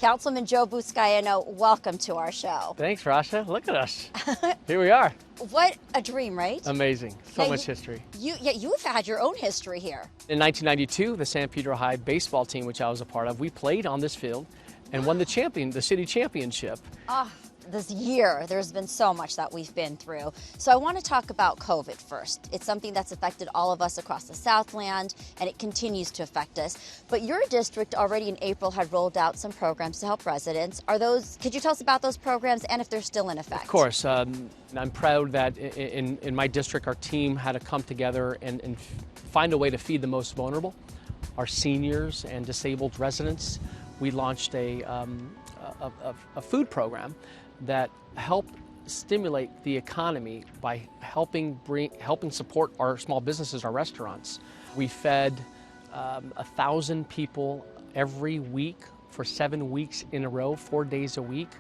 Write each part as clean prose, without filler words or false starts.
Councilman Joe Buscaino, welcome to our show. Thanks, Rasha. Look at us. Here we are. What a dream, right? Amazing. So much history. You've had your own history here. In 1992, the San Pedro High baseball team, which I was a part of, we played on this field and won the city championship. This year, there's been so much that we've been through. So I want to talk about COVID first. It's something that's affected all of us across the Southland, and it continues to affect us. But your district already in April had rolled out some programs to help residents. Could you tell us about those programs and if they're still in effect? Of course. I'm proud that in my district, our team had to come together and find a way to feed the most vulnerable, our seniors and disabled residents. We launched a food program that helped stimulate the economy by helping support our small businesses, our restaurants. We fed 1,000 people every week for 7 weeks in a row, 4 days a week.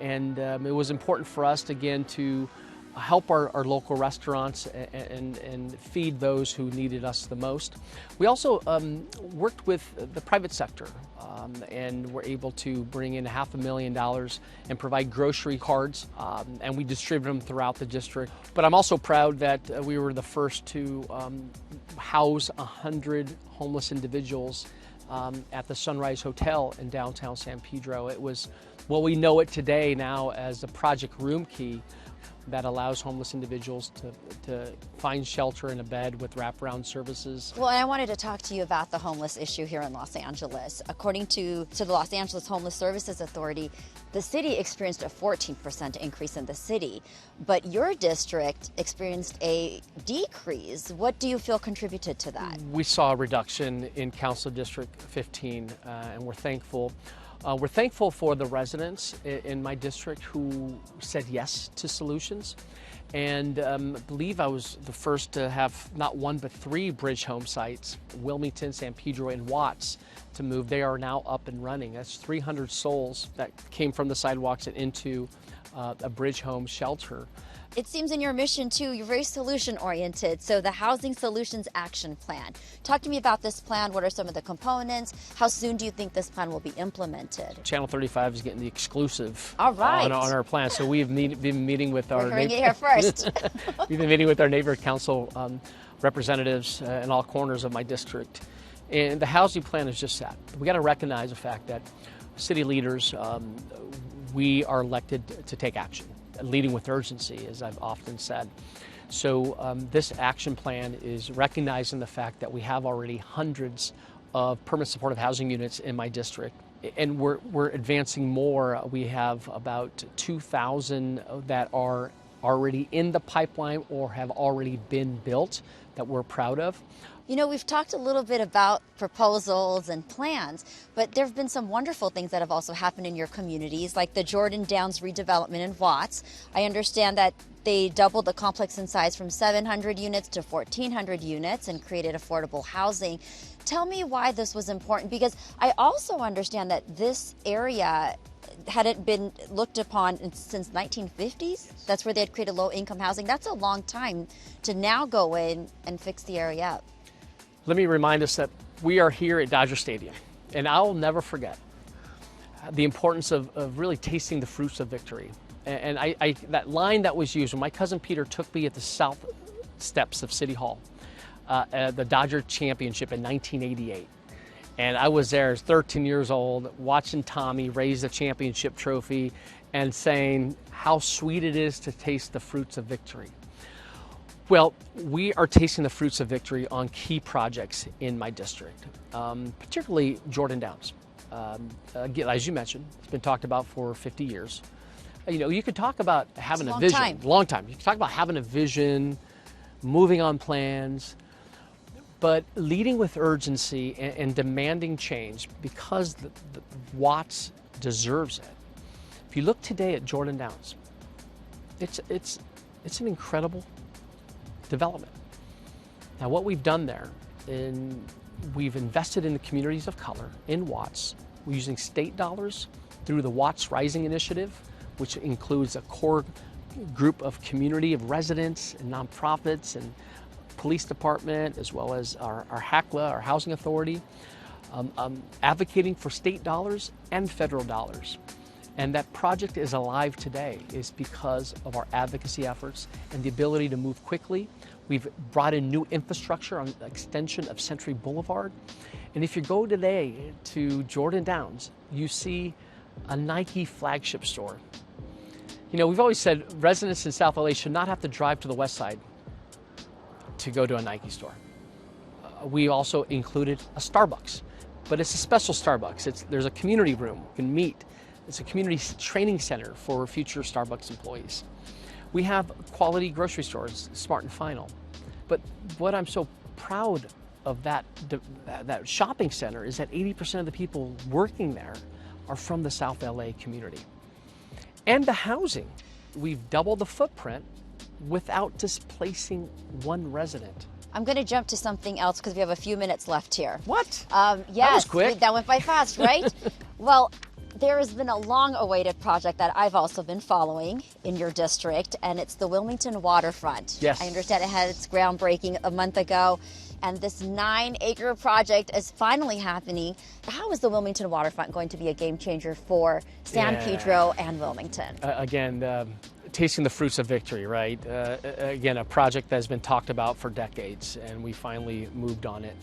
And it was important for us, again, to help our local restaurants and feed those who needed us the most. We also worked with the private sector and were able to bring in $500,000 and provide grocery cards, and we distributed them throughout the district. But I'm also proud that we were the first to house 100 homeless individuals at the Sunrise Hotel in downtown San Pedro. It was, well, we know it today now as the Project Room Key, that allows homeless individuals to find shelter in a bed with wraparound services. Well, and I wanted to talk to you about the homeless issue here in Los Angeles. According to the Los Angeles Homeless Services Authority, the city experienced a 14% increase in the city, but your district experienced a decrease. What do you feel contributed to that? We saw a reduction in Council District 15, and we're thankful. We're thankful for the residents in my district who said yes to solutions. And I believe I was the first to have not one but 3 bridge home sites, Wilmington, San Pedro, and Watts, to move. They are now up and running. That's 300 souls that came from the sidewalks and into a bridge home shelter. It seems in your mission, too, you're very solution-oriented, so the Housing Solutions Action Plan. Talk to me about this plan. What are some of the components? How soon do you think this plan will be implemented? Channel 35 is getting the exclusive All right. on our plan, so we've been meeting with our We're hearing it here first. We've been meeting with our neighbor council representatives in all corners of my district. And the housing plan is just that. We got to recognize the fact that city leaders, we are elected to take action, leading with urgency, as I've often said. So this action plan is recognizing the fact that we have already hundreds of permanent supportive housing units in my district, and we're advancing more. We have about 2,000 that are already in the pipeline or have already been built that we're proud of. You know, we've talked a little bit about proposals and plans, but there have been some wonderful things that have also happened in your communities, like the Jordan Downs redevelopment in Watts. I understand that they doubled the complex in size from 700 units to 1,400 units and created affordable housing. Tell me why this was important, because I also understand that this area hadn't been looked upon since 1950s. That's where they had created low-income housing. That's a long time to now go in and fix the area up. Let me remind us that we are here at Dodger Stadium, and I'll never forget the importance of really tasting the fruits of victory. And that line that was used when my cousin Peter took me at the south steps of City Hall, the Dodger Championship in 1988. And I was there as 13 years old, watching Tommy raise the championship trophy and saying how sweet it is to taste the fruits of victory. Well, we are tasting the fruits of victory on key projects in my district, particularly Jordan Downs. As you mentioned, it's been talked about for 50 years. You know, you could talk about having a vision. Long time. You could talk about having a vision, moving on plans, but leading with urgency and demanding change, because the Watts deserves it. If you look today at Jordan Downs, it's an incredible development. Now, what we've done there, we've invested in the communities of color in Watts. We're using state dollars through the Watts Rising Initiative, which includes a core group of community of residents and nonprofits and police department, as well as our HACLA, our housing authority. advocating for state dollars and federal dollars. And that project is alive today is because of our advocacy efforts and the ability to move quickly. We've brought in new infrastructure on the extension of Century Boulevard. And if you go today to Jordan Downs, you see a Nike flagship store. You know, we've always said residents in South LA should not have to drive to the west side to go to a Nike store. We also included a Starbucks, but it's a special Starbucks. There's a community room, you can meet. It's a community training center for future Starbucks employees. We have quality grocery stores, Smart and Final. But what I'm so proud of that shopping center is that 80% of the people working there are from the South LA community. And the housing, we've doubled the footprint without displacing one resident. I'm going to jump to something else because we have a few minutes left here. What? Yes, that was quick. That went by fast, right? Well, there has been a long-awaited project that I've also been following in your district, and it's the Wilmington Waterfront. Yes. I understand it had its groundbreaking a month ago, and this 9-acre project is finally happening. How is the Wilmington Waterfront going to be a game changer for San Pedro and Wilmington? Again, tasting the fruits of victory, right? Again, a project that has been talked about for decades, and we finally moved on it.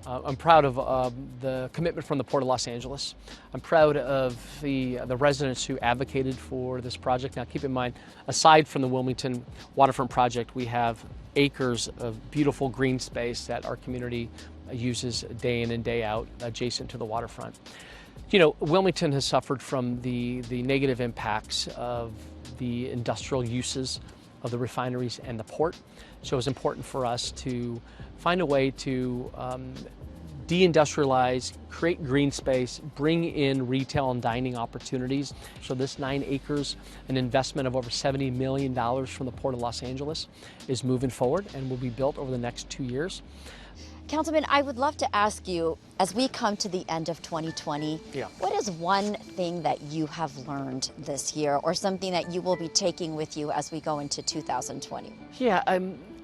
I'm proud of the commitment from the Port of Los Angeles. I'm proud of the residents who advocated for this project. Now, keep in mind, aside from the Wilmington Waterfront project, we have acres of beautiful green space that our community uses day in and day out adjacent to the waterfront. You know, Wilmington has suffered from the negative impacts of the industrial uses of the refineries and the port. So it's important for us to find a way to deindustrialize, create green space, bring in retail and dining opportunities. So this 9 acres, an investment of over $70 million from the Port of Los Angeles, is moving forward and will be built over the next 2 years. Councilman, I would love to ask you, as we come to the end of 2020, what is one thing that you have learned this year, or something that you will be taking with you as we go into 2020? Yeah,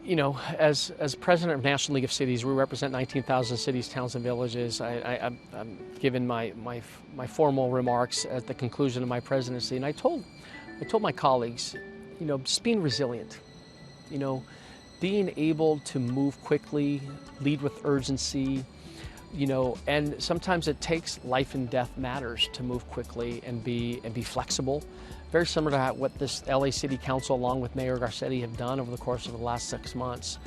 you know, as president of National League of Cities, we represent 19,000 cities, towns, and villages. I'm given my formal remarks at the conclusion of my presidency, and I told my colleagues, you know, just being resilient, you know, being able to move quickly, lead with urgency, you know, and sometimes it takes life and death matters to move quickly and be flexible. Very similar to what this LA City Council, along with Mayor Garcetti, have done over the course of the last 6 months,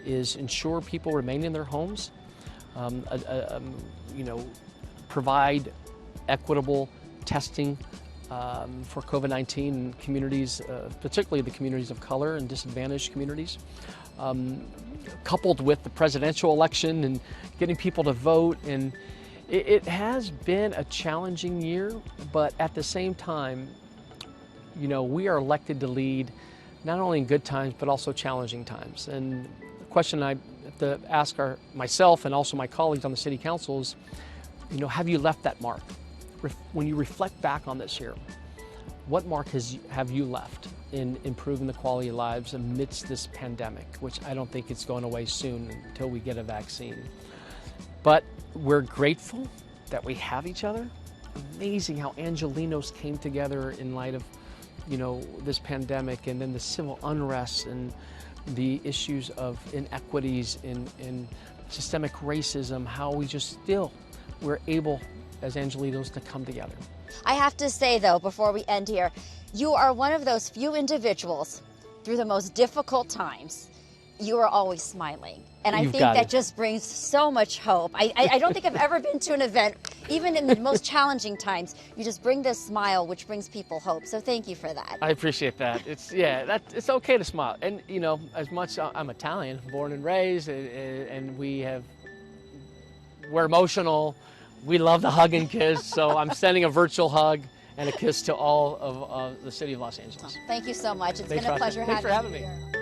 is ensure people remain in their homes, you know, provide equitable testing for COVID-19 in communities, particularly the communities of color and disadvantaged communities, coupled with the presidential election and getting people to vote. And it has been a challenging year, but at the same time, you know, we are elected to lead not only in good times, but also challenging times. And the question I have to ask myself and also my colleagues on the City Council is, you know, have you left that mark? When you reflect back on this year, what mark have you left in improving the quality of lives amidst this pandemic, which I don't think it's going away soon until we get a vaccine. But we're grateful that we have each other. Amazing how Angelenos came together in light of, you know, this pandemic, and then the civil unrest and the issues of inequities in systemic racism, how we're able as Angelenos to come together. I have to say, though, before we end here, you are one of those few individuals through the most difficult times. You are always smiling. And I think that just brings so much hope. I don't think I've ever been to an event, even in the most challenging times, you just bring this smile, which brings people hope. So thank you for that. I appreciate that. It's okay to smile. And, you know, as much, I'm Italian, born and raised, and we're emotional. We love the hug and kiss. So I'm sending a virtual hug and a kiss to all of the city of Los Angeles. Thank you so much. It's been a pleasure having you here.